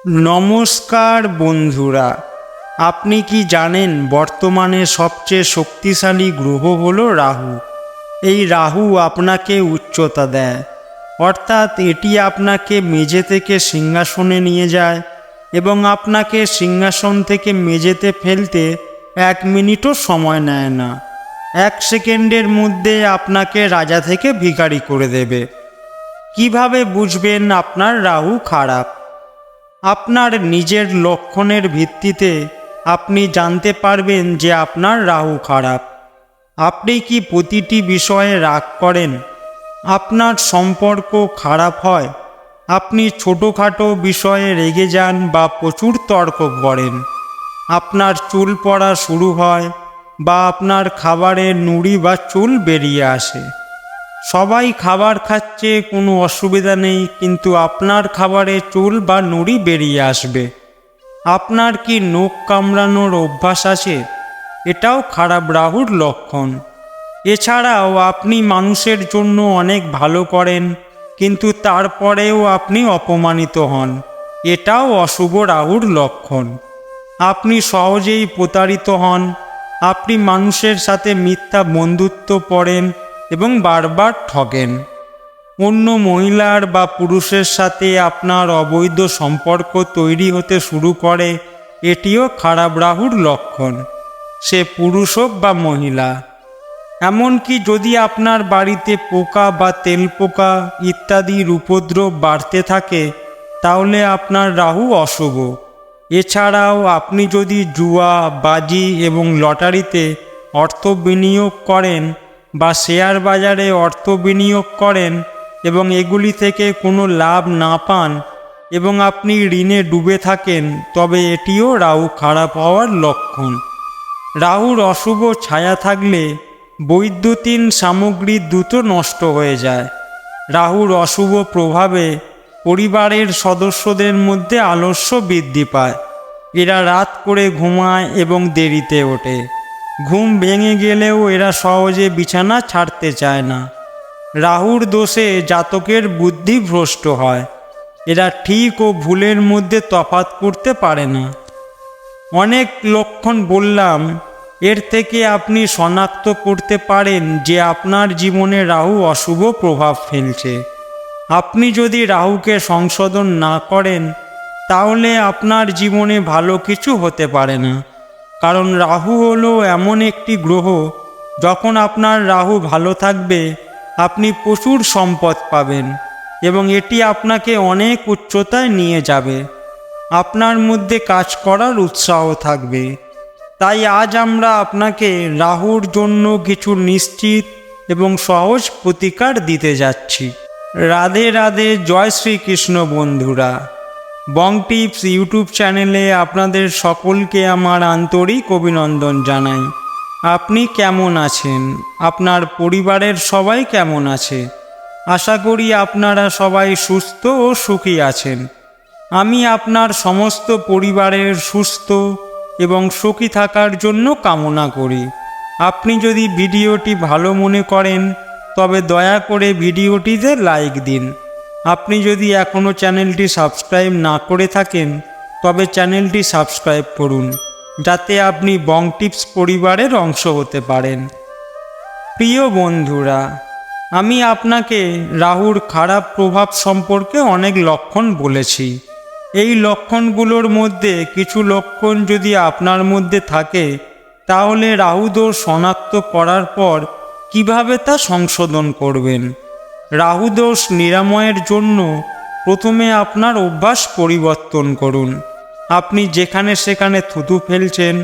নমস্কার বন্ধুরা, আপনি কি জানেন বর্তমানে সবচেয়ে শক্তিশালী গ্রহ হলো রাহু। এই রাহু আপনাকে উচ্চতা দেয়, অর্থাৎ এটি আপনাকে মেঝে থেকে সিংহাসনে নিয়ে যায় এবং আপনাকে সিংহাসন থেকে মেঝেতে ফেলতে 1 মিনিটও সময় নেয় না। 1 সেকেন্ডের মধ্যে আপনাকে রাজা থেকে ভিখারি করে দেবে। কিভাবে বুঝবেন আপনার রাহু খারাপ? আপনার নিজের লক্ষণের ভিত্তিতে আপনি জানতে পারবেন যে আপনার রাহু খারাপ। আপনি কি প্রতিটি বিষয়ে রাগ করেন? আপনার সম্পর্ক খারাপ হয়? আপনি ছোটোখাটো বিষয়ে রেগে যান বা প্রচুর তর্ক করেন? আপনার চুল পড়া শুরু হয় বা আপনার খাবারে নুড়ি বা চুল বেরিয়ে আসে? সবাই খাবার খাচ্ছে, কোনো অসুবিধা নেই, কিন্তু আপনার খাবারে চুল বা নুড়ি বেরিয়ে আসবে। আপনার কি নখ কামড়ানোর অভ্যাস আছে? এটাও খারাপ রাহুর লক্ষণ। এছাড়াও আপনি মানুষের জন্য অনেক ভালো করেন, কিন্তু তারপরেও আপনি অপমানিত হন। এটাও অশুভ রাহুর লক্ষণ। আপনি সহজেই প্রতারিত হন। আপনি মানুষের সাথে মিথ্যা বন্ধুত্ব করেন এবং বারবার ঠকেন। অন্য মহিলার বা পুরুষের সাথে আপনার অবৈধ সম্পর্ক তৈরি হতে শুরু করে, এটিও খারাপ রাহুর লক্ষণ, সে পুরুষ হোক বা মহিলা। এমনকি যদি আপনার বাড়িতে পোকা বা তেলপোকা ইত্যাদির উপদ্রব বাড়তে থাকে, তাহলে আপনার রাহু অশুভ। এছাড়াও আপনি যদি জুয়া, বাজি এবং লটারিতে অর্থ বিনিয়োগ করেন বা শেয়ার বাজারে অর্থ বিনিয়োগ করেন এবং এগুলি থেকে কোনো লাভ না পান এবং আপনি ঋণে ডুবে থাকেন, তবে এটিও রাহু খারাপ হওয়ার লক্ষণ। রাহুর অশুভ ছায়া থাকলে বৈদ্যুতিন সামগ্রী দ্রুত নষ্ট হয়ে যায়। রাহুর অশুভ প্রভাবে পরিবারের সদস্যদের মধ্যে আলস্য বৃদ্ধি পায়। এরা রাত করে ঘুমায় এবং দেরিতে ওঠে। ঘুম ভেঙে গেলেও এরা সহজে বিছানা ছাড়তে চায় না। রাহুর দোষে জাতকের বুদ্ধি ভ্রষ্ট হয়। এরা ঠিক ও ভুলের মধ্যে তফাৎ করতে পারে না। অনেক লক্ষণ বললাম, এর থেকে আপনি শনাক্ত করতে পারেন যে আপনার জীবনে রাহু অশুভ প্রভাব ফেলছে। আপনি যদি রাহুকে সংশোধন না করেন, তাহলে আপনার জীবনে ভালো কিছু হতে পারে না। কারণ রাহু হলো এমন একটি গ্রহ, যখন আপনার রাহু ভালো থাকবে আপনি প্রচুর সম্পদ পাবেন এবং এটি আপনাকে অনেক উচ্চতায় নিয়ে যাবে। আপনার মধ্যে কাজ করার উৎসাহ থাকবে। তাই আজ আমরা আপনাকে রাহুর জন্য কিছু নিশ্চিত এবং সহজ প্রতিকার দিতে যাচ্ছি। রাধে রাধে, জয় শ্রীকৃষ্ণ বন্ধুরা। বং টিপস ইউটিউব চ্যানেলে আপনাদের সকলকে আমার আন্তরিক অভিনন্দন জানাই। আপনি কেমন আছেন? আপনার পরিবারের সবাই কেমন আছে? আশা করি আপনারা সবাই সুস্থ ও সুখী আছেন। আমি আপনার সমস্ত পরিবারের সুস্থ এবং সুখী থাকার জন্য কামনা করি। আপনি যদি ভিডিওটি ভালো মনে করেন, তবে দয়া করে ভিডিওটিতে লাইক দিন। আপনি যদি এখনও চ্যানেলটি সাবস্ক্রাইব না করে থাকেন, তবে চ্যানেলটি সাবস্ক্রাইব করুন, যাতে আপনি বং টিপস পরিবারের অংশ হতে পারেন। প্রিয় বন্ধুরা, আমি আপনাকে রাহুর খারাপ প্রভাব সম্পর্কে অনেক লক্ষণ বলেছি। এই লক্ষণগুলোর মধ্যে কিছু লক্ষণ যদি আপনার মধ্যে থাকে, তাহলে রাহু দোষ শনাক্ত করার পর কিভাবে তা সংশোধন করবেন। রাহু দোষ নিরাময়ের জন্য প্রথমে আপনার অভ্যাস পরিবর্তন করুন। আপনি যেখানে সেখানে থুতু ফেলছেন,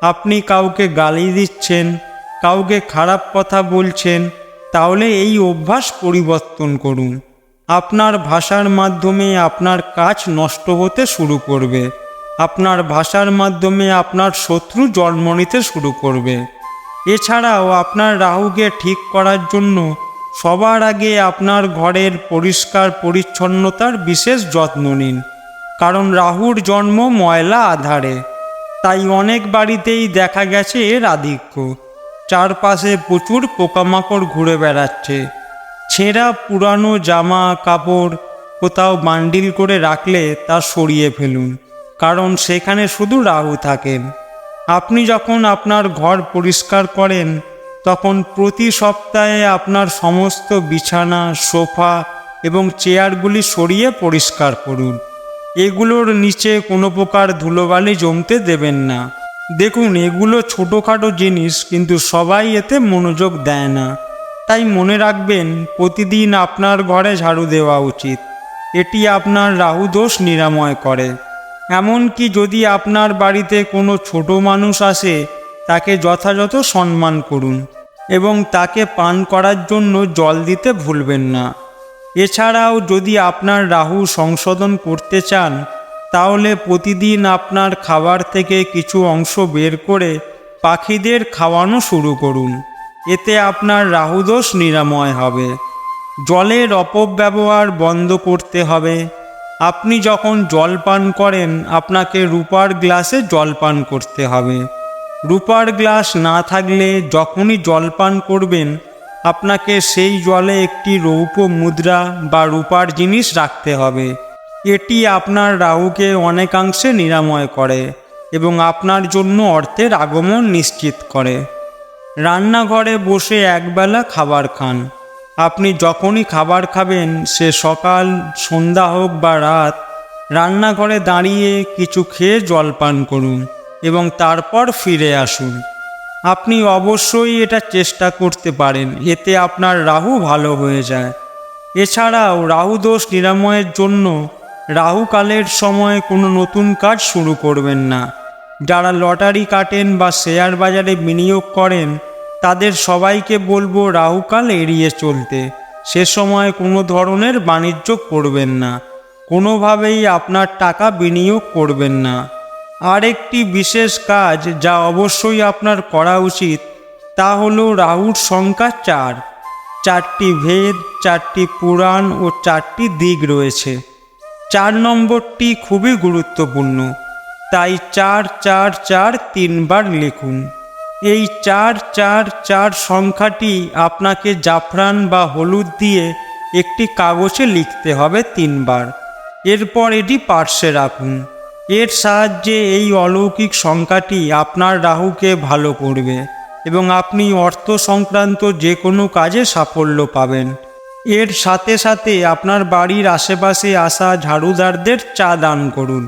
আপনি কাউকে গালি দিচ্ছেন, কাউকে খারাপ কথা বলছেন, তাহলে এই অভ্যাস পরিবর্তন করুন। আপনার ভাষার মাধ্যমে আপনার কাজ নষ্ট হতে শুরু করবে। আপনার ভাষার মাধ্যমে আপনার শত্রু জন্ম নিতে শুরু করবে। এছাড়াও আপনার রাহুকে ঠিক করার জন্য সবার আগে আপনার ঘরের পরিষ্কার পরিচ্ছন্নতার বিশেষ যত্ন নিন। কারণ রাহুর জন্ম ময়লা আধারে, তাই অনেক বাড়িতেই দেখা গেছে এর আধিক্য। চারপাশে প্রচুর পোকামাকড় ঘুরে বেড়াচ্ছে। ছেঁড়া পুরানো জামা কাপড় কোথাও বান্ডিল করে রাখলে তা সরিয়ে ফেলুন, কারণ সেখানে শুধু রাহু থাকেন। আপনি যখন আপনার ঘর পরিষ্কার করেন তখন প্রতি সপ্তাহে আপনার সমস্ত বিছানা, সোফা এবং চেয়ারগুলি সরিয়ে পরিষ্কার করুন। এগুলোর নিচে কোনো প্রকার ধুলোবালি জমতে দেবেন না। দেখুন, এগুলো ছোটোখাটো জিনিস, কিন্তু সবাই এতে মনোযোগ দেয় না। তাই মনে রাখবেন, প্রতিদিন আপনার ঘরে ঝাড়ু দেওয়া উচিত। এটি আপনার রাহু দোষ নিরাময় করে। এমনকি যদি আপনার বাড়িতে কোনো ছোট মানুষ আসে, তাকে যথাযথ সম্মান করুন এবং তাকে পান করার জন্য জল দিতে ভুলবেন না। এছাড়াও যদি আপনার রাহু সংশোধন করতে চান, তাহলে প্রতিদিন আপনার খাবার থেকে কিছু অংশ বের করে পাখিদের খাওয়ানো শুরু করুন। এতে আপনার রাহু দোষ নিরাময় হবে। জলের অপব্যবহার বন্ধ করতে হবে। আপনি যখন জল পান করেন, আপনাকে রূপার গ্লাসে জল পান করতে হবে। রূপার গ্লাস না থাকলে যখনই জল পান করবেন, আপনাকে সেই জলে একটি রৌপ্য মুদ্রা বা রূপার জিনিস রাখতে হবে। এটি আপনার রাহুকে অনেকাংশে নিরাময় করে এবং আপনার জন্য অর্থের আগমন নিশ্চিত করে। রান্নাঘরে বসে একবেলা খাবার খান। আপনি যখনই খাবার খাবেন, সে সকাল, সন্ধ্যা হোক বা রাত, রান্নাঘরে দাঁড়িয়ে কিছু খেয়ে জল পান করুন এবং তারপর ফিরে আসুন। আপনি অবশ্যই এটা চেষ্টা করতে পারেন, এতে আপনার রাহু ভালো হয়ে যায়। এছাড়াও রাহু দোষ নিরাময়ের জন্য রাহুকালের সময় কোনো নতুন কাজ শুরু করবেন না। যারা লটারি কাটেন বা শেয়ার বাজারে বিনিয়োগ করেন, তাদের সবাইকে বলবো রাহুকাল এড়িয়ে চলতে। সে সময় কোনো ধরনের বাণিজ্য করবেন না, কোনোভাবেই আপনার টাকা বিনিয়োগ করবেন না। আরেকটি বিশেষ কাজ যা অবশ্যই আপনার করা উচিত, তা হলো রাহুর সংখ্যা 4। 4টি ভেদ, 4টি পুরাণ ও 4টি দিক রয়েছে। 4 নম্বরটি খুবই গুরুত্বপূর্ণ, তাই 444 3বার লিখুন। এই 444 সংখ্যাটি আপনাকে জাফরান বা হলুদ দিয়ে একটি কাগজে লিখতে হবে 3বার। এরপর এটি পার্শ্বে রাখুন। এর সাহায্যে এই অলৌকিক সংখ্যাটি আপনার রাহুকে ভালো করবে এবং আপনি অর্থ সংক্রান্ত যে কোনো কাজে সাফল্য পাবেন। এর সাথে সাথে আপনার বাড়ির আশেপাশে আসা ঝাড়ুদারদের চা দান করুন।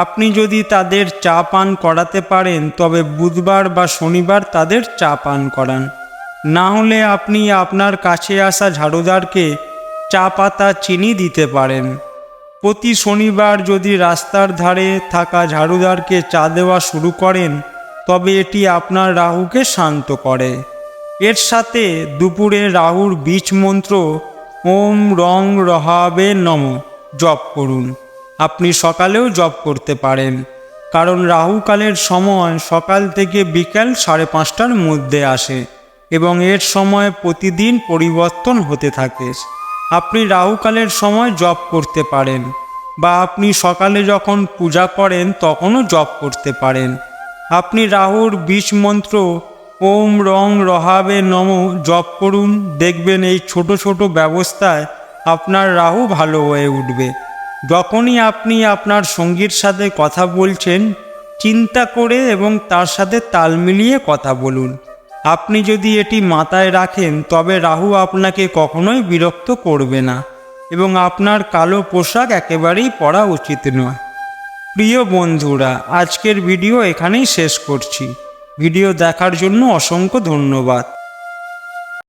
আপনি যদি তাদের চা পান করাতে পারেন, তবে বুধবার বা শনিবার তাদের চা পান করান। না হলে আপনি আপনার কাছে আসা ঝাড়ুদারকে চা পাতা, চিনি দিতে পারেন। প্রতি শনিবার যদি রাস্তার ধারে থাকা ঝাড়ুদারকে চা দেওয়া শুরু করেন, তবে এটি আপনার রাহুকে শান্ত করে। এর সাথে দুপুরে রাহুর বীজ মন্ত্র ওম রং রহাবে নম জপ করুন। আপনি সকালেও জপ করতে পারেন, কারণ রাহুকালের সময় সকাল থেকে বিকাল 5:30টার মধ্যে আসে এবং এর সময় প্রতিদিন পরিবর্তন হতে থাকে। আপনি রাহুকালের সময় জপ করতে পারেন, বা আপনি সকালে যখন পূজা করেন তখনও জপ করতে পারেন। আপনি রাহুর বীজ মন্ত্র ওম রং রহাবে নম জপ করুন। দেখবেন এই ছোট ছোট ব্যবস্থায় আপনার রাহু ভালো হয়ে উঠবে। যখনই আপনি আপনার সঙ্গীর সাথে কথা বলছেন, চিন্তা করে এবং তার সাথে তাল মিলিয়ে কথা বলুন। আপনি যদি এটি মাথায় রাখেন, তবে রাহু আপনাকে কখনোই বিরক্ত করবে না এবং আপনার কালো পোশাক একেবারেই পরা উচিত নয়। প্রিয় বন্ধুরা, আজকের ভিডিও এখানেই শেষ করছি। ভিডিও দেখার জন্য অসংখ্য ধন্যবাদ।